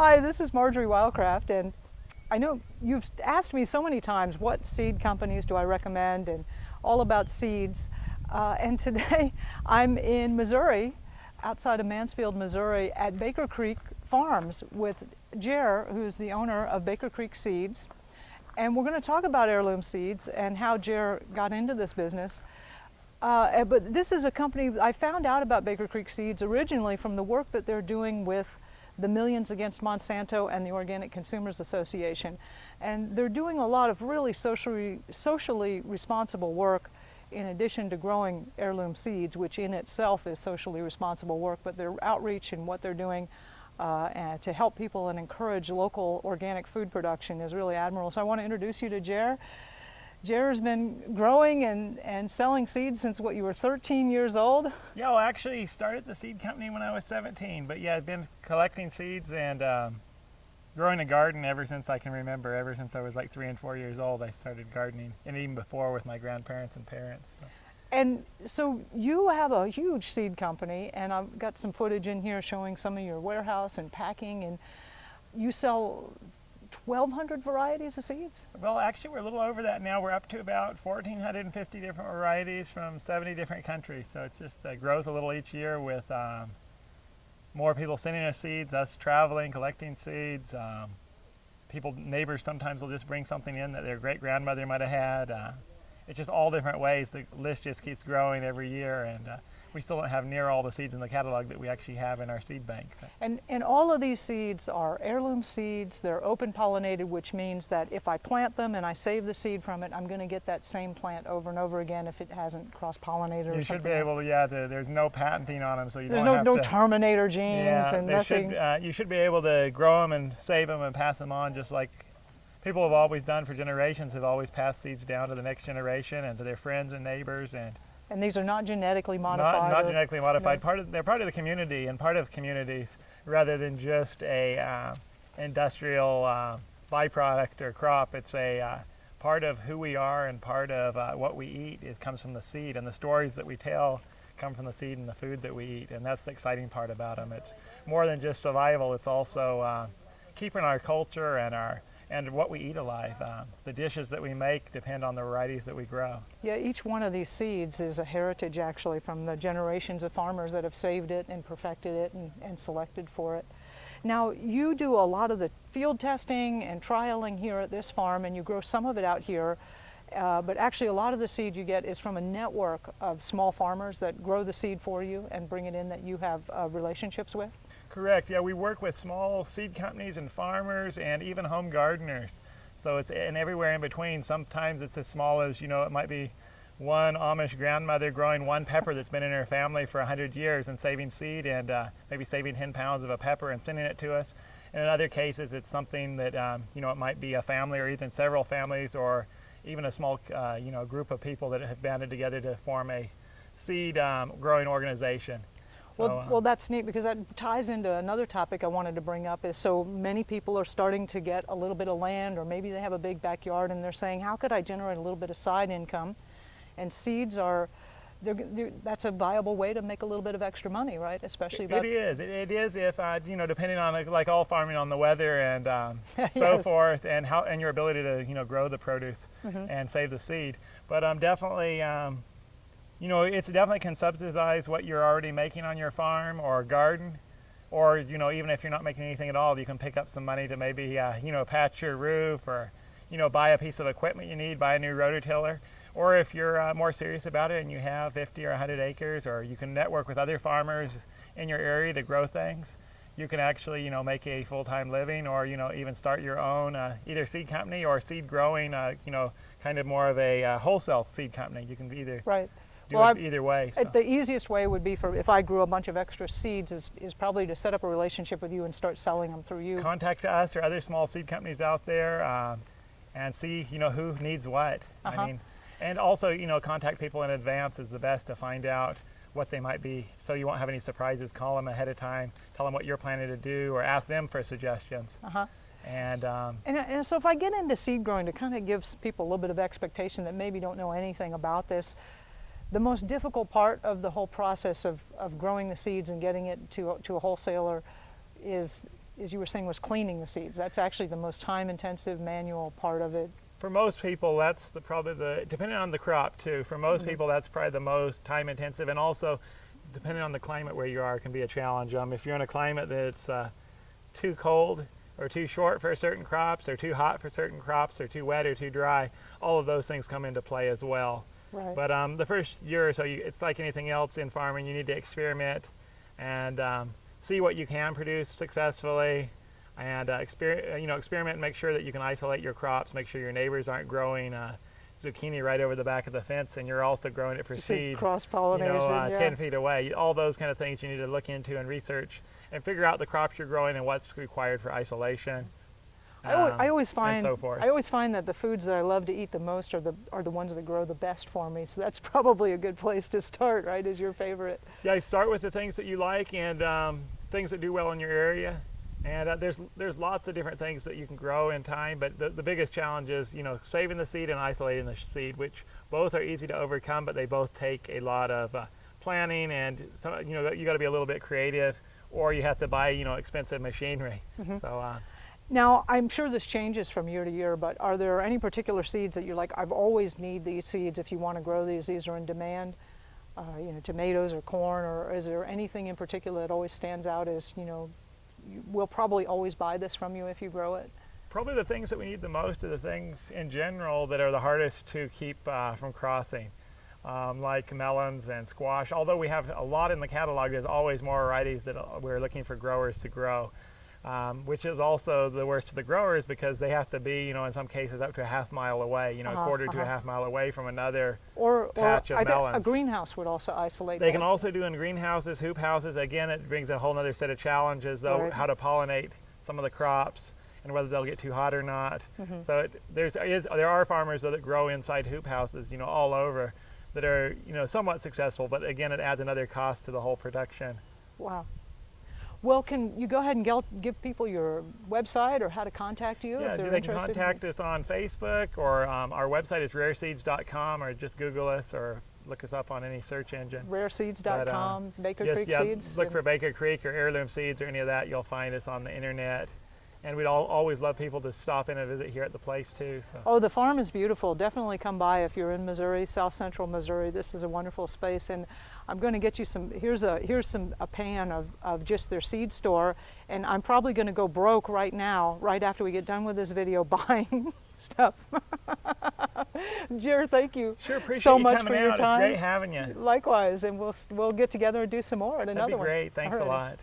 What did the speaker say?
Hi, this is Marjory Wildcraft, and I know you've asked me so many times what seed companies do I recommend and all about seeds. And today I'm in Missouri, outside of Mansfield, Missouri, at Baker Creek Farms with Jere, who's the owner of Baker Creek Seeds. And we're going to talk about heirloom seeds and how Jere got into this business. But this is a company, I found out about Baker Creek Seeds originally from the work that they're doing with the Millions Against Monsanto and the Organic Consumers Association. And they're doing a lot of really socially responsible work in addition to growing heirloom seeds, which in itself is socially responsible work, but their outreach and what they're doing and to help people and encourage local organic food production is really admirable. So I want to introduce you to Jere. Jere's been growing and selling seeds since what, you were 13 years old? Yeah, well, actually started the seed company when I was 17, but yeah, I've been collecting seeds and growing a garden ever since I can remember. Ever since I was like 3 and 4 years old, I started gardening, and even before with my grandparents and parents. So. And so you have a huge seed company, and I've got some footage in here showing some of your warehouse and packing, and you sell 1,200 varieties of seeds? Well, actually, we're a little over that now. We're up to about 1,450 different varieties from 70 different countries. So it just grows a little each year with more people sending us seeds, us traveling, collecting seeds. Neighbors sometimes will just bring something in that their great-grandmother might have had. It's just all different ways. The list just keeps growing every year, and we still don't have near all the seeds in the catalog that we actually have in our seed bank. And all of these seeds are heirloom seeds. They're open pollinated, which means that if I plant them and I save the seed from it, I'm going to get that same plant over and over again if it hasn't cross-pollinated or something. You should be able to, yeah, there's no patenting on them, so you there's don't have no to. Terminator genes and nothing. You should be able to grow them and save them and pass them on just like people have always done for generations. Have always passed seeds down to the next generation and to their friends and neighbors. And these are not genetically modified? Not genetically modified. No. They're part of the community and part of communities rather than just a industrial byproduct or crop. It's a part of who we are and part of what we eat. It comes from the seed, and the stories that we tell come from the seed and the food that we eat, and that's the exciting part about them. It's more than just survival. It's also keeping our culture and what we eat alive. The dishes that we make depend on the varieties that we grow. Yeah, each one of these seeds is a heritage actually from the generations of farmers that have saved it and perfected it and selected for it. Now, you do a lot of the field testing and trialing here at this farm, and you grow some of it out here, but actually a lot of the seed you get is from a network of small farmers that grow the seed for you and bring it in that you have relationships with? Correct. Yeah, we work with small seed companies and farmers and even home gardeners. So it's everywhere in between. Sometimes it's as small as, it might be one Amish grandmother growing one pepper that's been in her family for 100 years and saving seed and maybe saving 10 pounds of a pepper and sending it to us. And in other cases, it's something that, it might be a family or even several families or even a small, group of people that have banded together to form a seed growing organization. Well, that's neat because that ties into another topic I wanted to bring up is so many people are starting to get a little bit of land or maybe they have a big backyard and they're saying, how could I generate a little bit of side income? And seeds that's a viable way to make a little bit of extra money, right? Especially It is if, depending on like all farming on the weather and so yes. forth and your ability to, grow the produce and save the seed. But definitely, it's definitely can subsidize what you're already making on your farm or garden, or even if you're not making anything at all, you can pick up some money to maybe patch your roof or buy a piece of equipment you need, buy a new rototiller, or if you're more serious about it and you have 50 or 100 acres, or you can network with other farmers in your area to grow things. You can actually make a full-time living, or even start your own either seed company or seed growing, kind of more of a wholesale seed company. You can either. Right. Either way. So. The easiest way would be if I grew a bunch of extra seeds is probably to set up a relationship with you and start selling them through you. Contact us or other small seed companies out there and see who needs what. I mean, and also contact people in advance is the best to find out what they might be, so you won't have any surprises. Call them ahead of time, tell them what you're planning to do, or ask them for suggestions. And so if I get into seed growing, to kind of give people a little bit of expectation that maybe don't know anything about this, the most difficult part of the whole process of growing the seeds and getting it to a wholesaler is as you were saying, was cleaning the seeds. That's actually the most time-intensive manual part of it. For most people, that's probably depending on the crop too, for most people that's probably the most time intensive, and also depending on the climate where you are, it can be a challenge. If you're in a climate that's too cold or too short for certain crops, or too hot for certain crops, or too wet or too dry, all of those things come into play as well. Right. But the first year or so, it's like anything else in farming, you need to experiment and see what you can produce successfully, and experiment and make sure that you can isolate your crops, make sure your neighbors aren't growing zucchini right over the back of the fence and you're also growing it for seed, cross-pollination, 10 feet away. All those kind of things you need to look into and research and figure out the crops you're growing and what's required for isolation. I always find, and so forth. I always find that the foods that I love to eat the most are the ones that grow the best for me. So that's probably a good place to start, right? Is your favorite? Yeah, start with the things that you like and things that do well in your area. And there's lots of different things that you can grow in time, but the biggest challenge is saving the seed and isolating the seed, which both are easy to overcome, but they both take a lot of planning, and so you got to be a little bit creative, or you have to buy expensive machinery. So. Now, I'm sure this changes from year to year, but are there any particular seeds that you're like, I've always need these seeds if you want to grow these? These are in demand, tomatoes or corn, or is there anything in particular that always stands out as, we'll probably always buy this from you if you grow it? Probably the things that we need the most are the things in general that are the hardest to keep from crossing, like melons and squash. Although we have a lot in the catalog, there's always more varieties that we're looking for growers to grow. Which is also the worst for the growers because they have to be, in some cases up to a half-mile away, a quarter to a half-mile away from another patch of melons. A greenhouse would also isolate They can also do in greenhouses, hoop houses. Again, it brings a whole other set of challenges, though, right. How to pollinate some of the crops and whether they'll get too hot or not. So there are farmers though, that grow inside hoop houses, all over, that are, somewhat successful, but again, it adds another cost to the whole production. Wow. Well, can you go ahead and give people your website or how to contact you if they're they interested? Can contact us on Facebook, or our website is rareseeds.com, or just Google us or look us up on any search engine. Rareseeds.com, Baker Creek Seeds? Look for Baker Creek or Heirloom Seeds or any of that. You'll find us on the internet. And we'd always love people to stop in and visit here at the place too. So. Oh, the farm is beautiful. Definitely come by if you're in Missouri, South Central Missouri. This is a wonderful space, and I'm going to get you some. Here's a pan of just their seed store, and I'm probably going to go broke right now, right after we get done with this video, buying stuff. Jere, thank you so much for your time. It's great having you. Likewise, and we'll get together and do some more at another one. That'd be great. Thanks a lot.